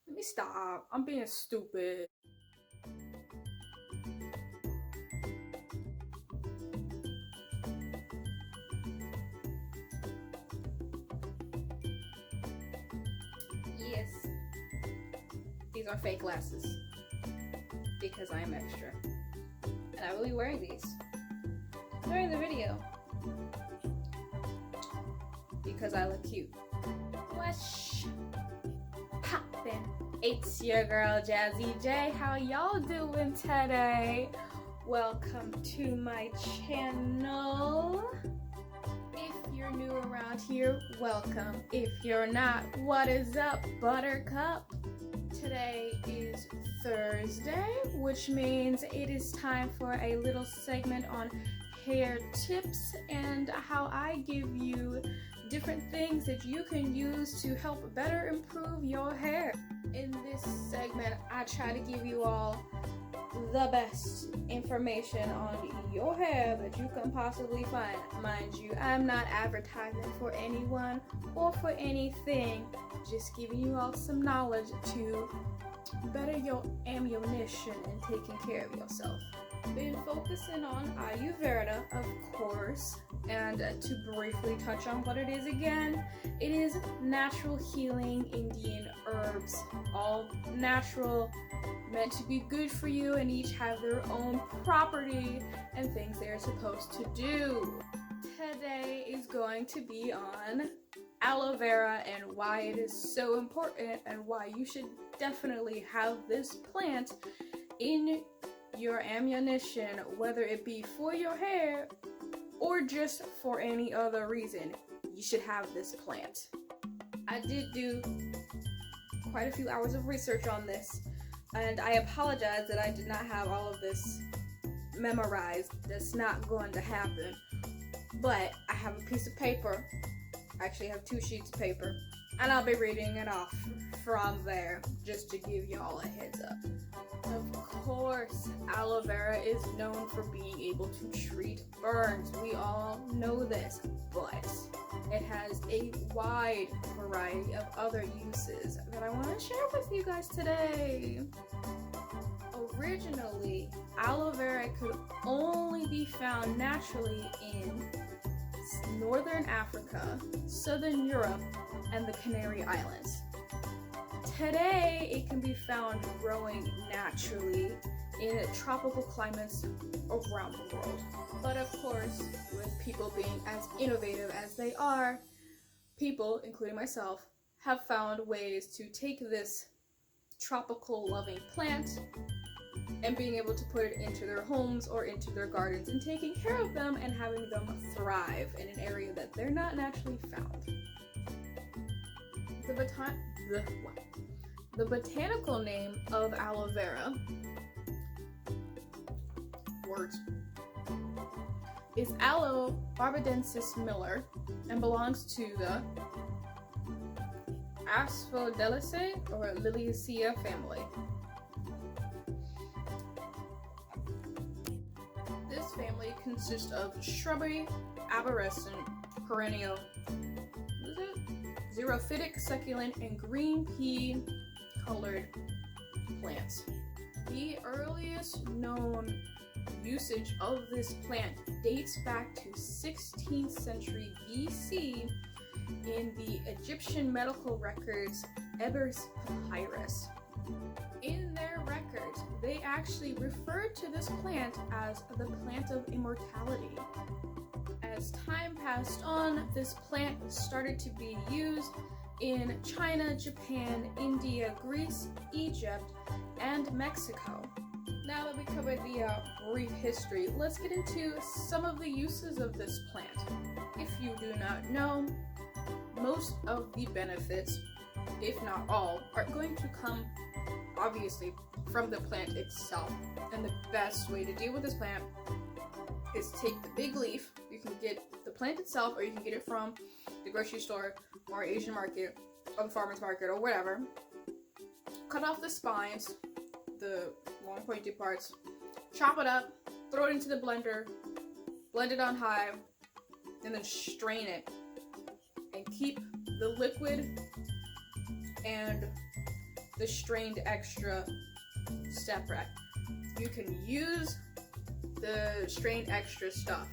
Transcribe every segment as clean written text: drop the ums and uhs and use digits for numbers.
Let me stop. I'm being stupid. Yes, these are fake glasses because I am extra. And I will be wearing these during the video because I look cute. What's poppin'? It's your girl Jazzy J. How y'all doing today? Welcome to my channel. If you're new around here, welcome. If you're not, what is up, Buttercup? Today is Thursday, which means it is time for a little segment on hair tips and how I give you different things that you can use to help better improve your hair. In this segment, I try to give you all the best information on your hair that you can possibly find. Mind you, I'm not advertising for anyone or for anything, just giving you all some knowledge to better your ammunition and taking care of yourself. Been focusing on Aloe Vera, of course, and to briefly touch on what it is again, it is natural healing Indian herbs, all natural, meant to be good for you, and each have their own property and things they're supposed to do. Today is going to be on aloe vera and why it is so important and why you should definitely have this plant in your ammunition, whether it be for your hair or just for any other reason. You should have this plant. I did do quite a few hours of research on this, and I apologize that I did not have all of this memorized. That's not going to happen. But I have a piece of paper. I actually have 2 sheets of paper, and I'll be reading it off from there just to give y'all a heads up. Of course, aloe vera is known for being able to treat burns. We all know this, but it has a wide variety of other uses that I want to share with you guys today. Originally, aloe vera could only be found naturally in Northern Africa, Southern Europe, and the Canary Islands. Today, it can be found growing naturally in tropical climates around the world. But of course, with people being as innovative as they are, people, including myself, have found ways to take this tropical loving plant and being able to put it into their homes or into their gardens and taking care of them and having them thrive in an area that they're not naturally found. The botanical name of aloe vera is Aloe barbadensis Miller and belongs to the Asphodelaceae or Liliaceae family. This family consists of shrubby, arborescent, perennial, xerophytic, succulent, and green pea colored plants. The earliest known usage of this plant dates back to 16th century BC in the Egyptian medical records Ebers Papyrus. In their records, they actually referred to this plant as the plant of immortality. As time passed on, this plant started to be used in China, Japan, India, Greece, Egypt, and Mexico. Now that we covered the brief history, let's get into some of the uses of this plant. If you do not know, most of the benefits, if not all, are going to come obviously from the plant itself. And the best way to deal with this plant is take the big leaf. You can get the plant itself, or you can get it from the grocery store or Asian market or the farmer's market or whatever. Cut off the spines, the long pointy parts, chop it up, throw it into the blender, blend it on high, and then strain it. And keep the liquid and the strained extra step rec. You can use the strained extra stuff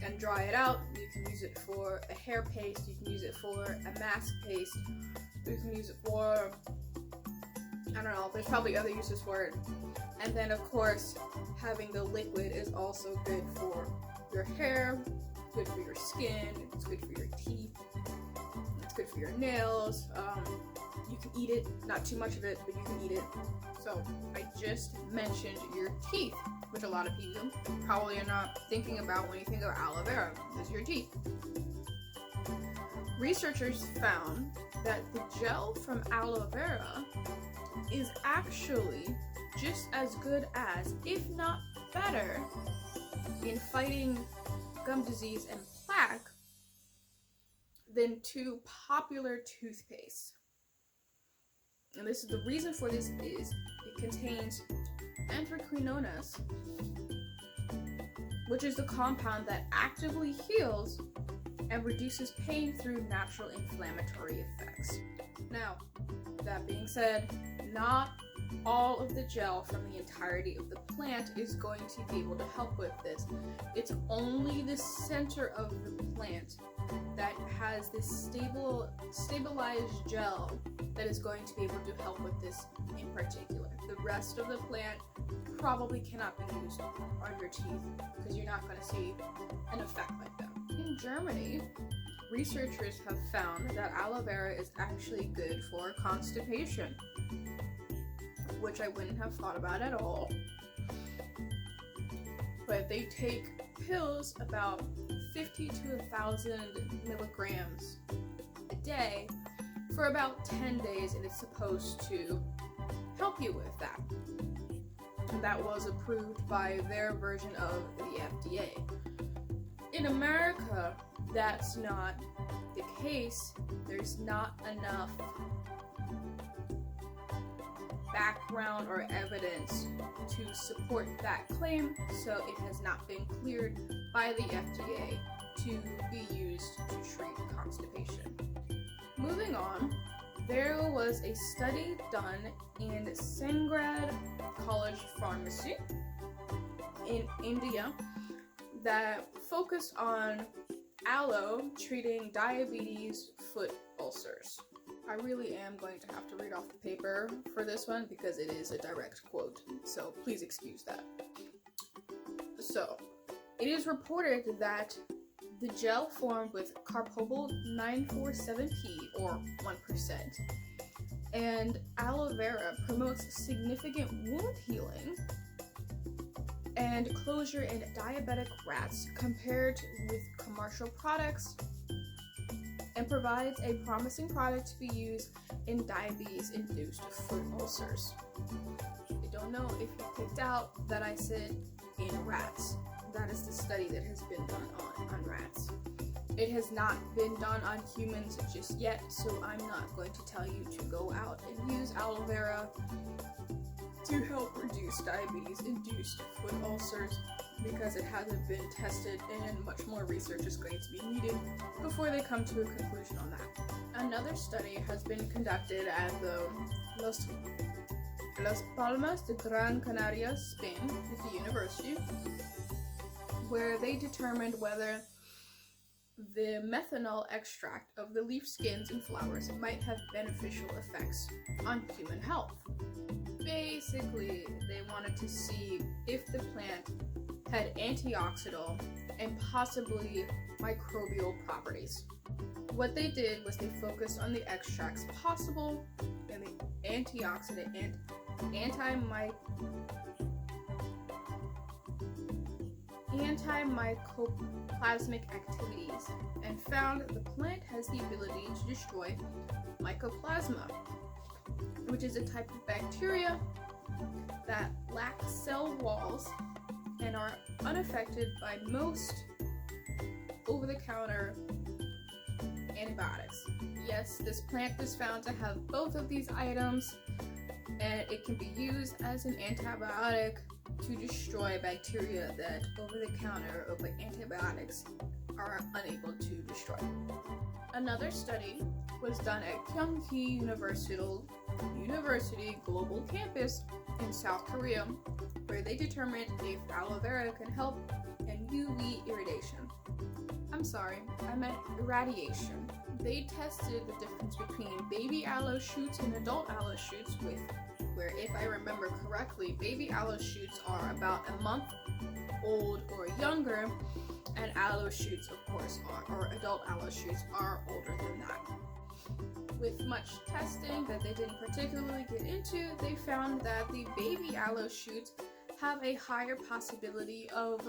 and dry it out. You can use it for a hair paste, you can use it for a mask paste, you can use it for, I don't know, there's probably other uses for it. And then of course, having the liquid is also good for your hair, good for your skin, it's good for your teeth, it's good for your nails. You can eat it, not too much of it, but you can eat it. So I just mentioned your teeth, which a lot of people probably are not thinking about when you think of aloe vera, is your teeth. Researchers found that the gel from aloe vera is actually just as good as, if not better, in fighting gum disease and plaque than two popular toothpastes. And this is the reason for this is it contains anthraquinones, which is the compound that actively heals and reduces pain through natural inflammatory effects. Now, that being said, not all of the gel from the entirety of the plant is going to be able to help with this. It's only the center of the plant that has this stabilized gel that is going to be able to help with this in particular. The rest of the plant probably cannot be used on your teeth because you're not going to see an effect like that. In Germany, researchers have found that aloe vera is actually good for constipation, which I wouldn't have thought about at all. But they take pills about 50 to 1,000 milligrams a day for about 10 days, and it's supposed to help you with that. And that was approved by their version of the FDA. In America, that's not the case. There's not enough background or evidence to support that claim, so it has not been cleared by the FDA to be used to treat constipation. Moving on, there was a study done in Sangrad College Pharmacy in India that focused on aloe treating diabetes foot ulcers. I really am going to have to read off the paper for this one because it is a direct quote, so please excuse that. So, it is reported that the gel formed with carboxyl 947P, or 1%, and aloe vera promotes significant wound healing and closure in diabetic rats compared with commercial products, and provides a promising product to be used in diabetes-induced foot ulcers. I don't know if you picked out that I said in rats. That is the study that has been done on rats. It has not been done on humans just yet, so I'm not going to tell you to go out and use aloe vera to help reduce diabetes-induced foot ulcers, because it hasn't been tested and much more research is going to be needed before they come to a conclusion on that. Another study has been conducted at the Las Palmas de Gran Canaria, Spain, at the university, where they determined whether the methanol extract of the leaf skins and flowers might have beneficial effects on human health. Basically, they wanted to see if the plant had antioxidant and possibly microbial properties. What they did was they focused on the extracts possible and the antioxidant and antimycoplasmic activities, and found the plant has the ability to destroy mycoplasma, which is a type of bacteria that lack cell walls and are unaffected by most over-the-counter antibiotics. Yes, this plant is found to have both of these items, and it can be used as an antibiotic to destroy bacteria that over-the-counter antibiotics are unable to destroy. Another study was done at Kyunghee University Global Campus in South Korea, where they determined if aloe vera can help in UV irradiation. I'm sorry, I meant irradiation. They tested the difference between baby aloe shoots and adult aloe shoots where if I remember correctly, baby aloe shoots are about a month old or younger, and aloe shoots, of course, or adult aloe shoots are older than that. With much testing that they didn't particularly get into, they found that the baby aloe shoots have a higher possibility of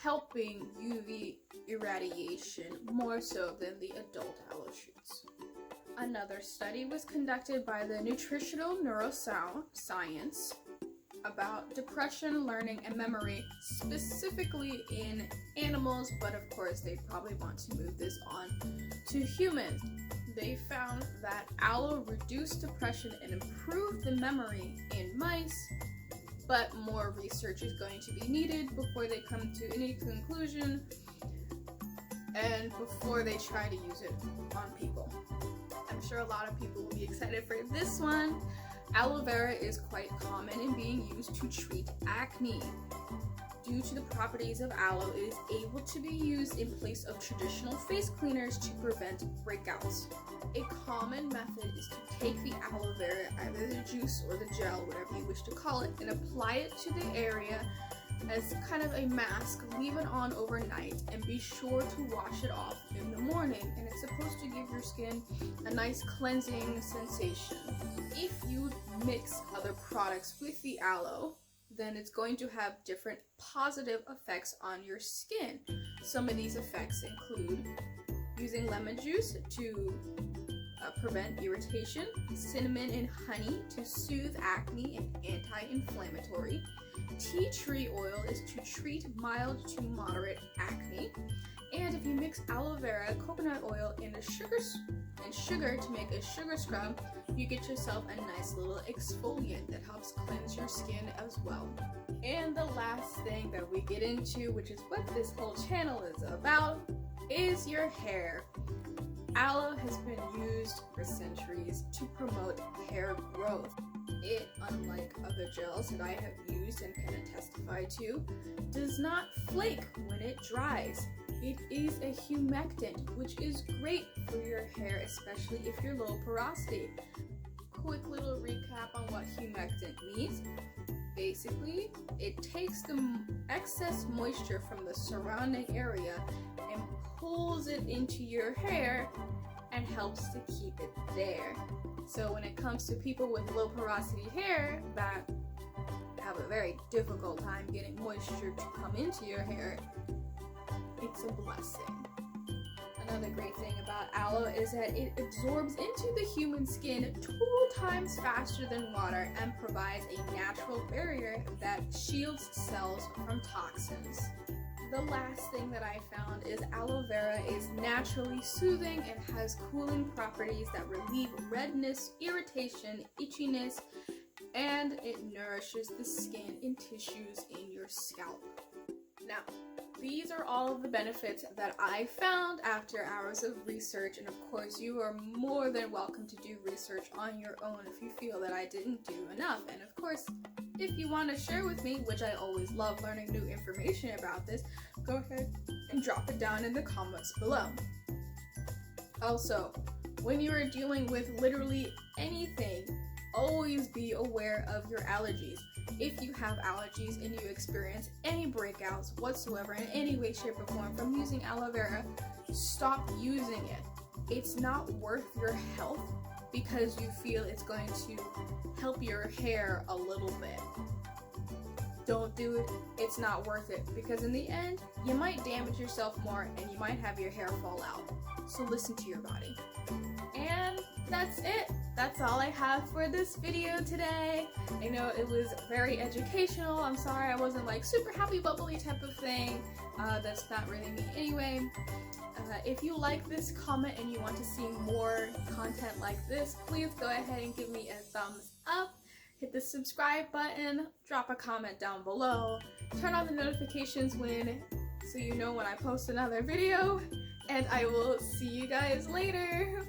helping UV irradiation more so than the adult aloe shoots. Another study was conducted by the Nutritional Neuroscience about depression, learning, and memory, specifically in animals, but of course they probably want to move this on to humans. They found that aloe reduced depression and improved the memory in mice, but more research is going to be needed before they come to any conclusion and before they try to use it on people. I'm sure a lot of people will be excited for this one. Aloe vera is quite common in being used to treat acne. Due to the properties of aloe, it is able to be used in place of traditional face cleaners to prevent breakouts. A common method is to take the aloe vera, either the juice or the gel, whatever you wish to call it, and apply it to the area as kind of a mask. Leave it on overnight and be sure to wash it off in the morning, and it's supposed to give your skin a nice cleansing sensation. If you mix other products with the aloe, then it's going to have different positive effects on your skin. Some of these effects include using lemon juice to prevent irritation, cinnamon and honey to soothe acne and anti-inflammatory. Tea tree oil is to treat mild to moderate acne. And if you mix aloe vera, coconut oil, and sugar to make a sugar scrub, you get yourself a nice little exfoliant that helps cleanse your skin as well. And the last thing that we get into, which is what this whole channel is about, is your hair. Aloe has been used for centuries to promote hair growth. It, unlike other gels that I have used and can testify to, does not flake when it dries. It is a humectant, which is great for your hair, especially if you're low porosity. Quick little recap on what humectant means. Basically, it takes the excess moisture from the surrounding area and pulls it into your hair and helps to keep it there. So when it comes to people with low porosity hair that have a very difficult time getting moisture to come into your hair, it's a blessing. Another great thing about aloe is that it absorbs into the human skin 2 times faster than water and provides a natural barrier that shields cells from toxins. The last thing that I found is aloe vera is naturally soothing and has cooling properties that relieve redness, irritation, itchiness, and it nourishes the skin and tissues in your scalp. Now, these are all of the benefits that I found after hours of research, and of course you are more than welcome to do research on your own if you feel that I didn't do enough. And of course, if you want to share with me, which I always love learning new information about this, go ahead and drop it down in the comments below. Also, when you are dealing with literally anything, always be aware of your allergies. If you have allergies and you experience any breakouts whatsoever in any way, shape, or form from using aloe vera, stop using it. It's not worth your health because you feel it's going to help your hair a little bit. Don't do it. It's not worth it because in the end, you might damage yourself more and you might have your hair fall out. So listen to your body. And that's it. That's all I have for this video today. I know it was very educational. I'm sorry I wasn't like super happy bubbly type of thing. That's not really me anyway. If you like this, comment, and you want to see more content like this, please go ahead and give me a thumbs up. Hit the subscribe button, drop a comment down below, turn on the notifications so you know when I post another video, and I will see you guys later.